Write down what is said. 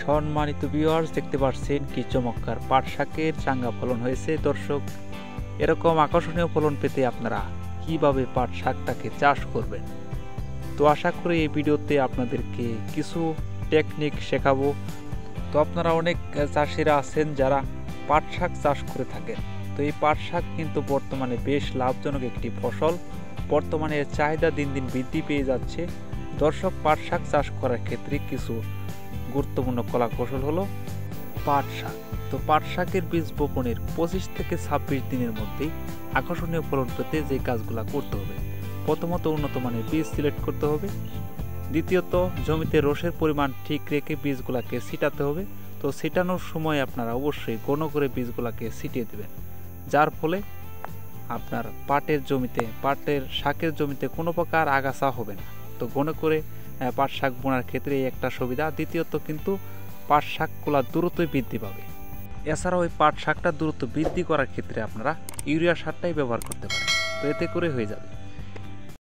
সম্মানিত ভিউয়ার্স, দেখতে পাচ্ছেন কি চমৎকার পাট শাকের চাঙ্গা ফলন হয়েছে। দর্শক, এরকম আকর্ষণীয় ফলন পেতে আপনারা কিভাবে পাট শাকটাকে চাষ করবেন, তো আশা করি এই ভিডিওতে আপনাদেরকে কিছু টেকনিক শেখাবো। তো আপনারা অনেক চাষিরা আছেন যারা পাট শাক চাষ করে থাকেন। তো এই পাট শাক কিন্তু বর্তমানে বেশ লাভজনক একটি ফসল। বর্তমানে এর চাহিদা দিন দিন বৃদ্ধি পেয়ে যাচ্ছে। দর্শক, পাট শাক চাষ করার ক্ষেত্রে কিছু গুরুত্বপূর্ণ কলা কৌশল হলো পাট শাক। তো পাট শাকের বীজ বপনের 25 থেকে 26 দিনের মধ্যেই আকর্ষণীয় ফলন পেতে যে কাজগুলো করতে হবে, প্রথমত উন্নত মানের বীজ সিলেক্ট করতে হবে। দ্বিতীয়ত জমিতে রসের পরিমাণ ঠিক রেখে বীজগুলোকে ছিটাতে হবে। তো ছিটানোর সময় আপনারা অবশ্যই ঘন করে বীজগুলোকে ছিটিয়ে দেবেন, যার ফলে আপনার পাটের শাকের জমিতে কোনো প্রকার আগাছা হবে না। তো ঘন করে পাট শাক বোনার ক্ষেত্রে এই একটা সুবিধা। দ্বিতীয়ত কিন্তু পাট শাকগুলো দ্রুতই বৃদ্ধি পাবে। এছাড়াও ওই পাট শাকটা দ্রুত বৃদ্ধি করার ক্ষেত্রে আপনারা ইউরিয়া সারটাই ব্যবহার করতে পারেন, তো এতে করে হয়ে যাবে।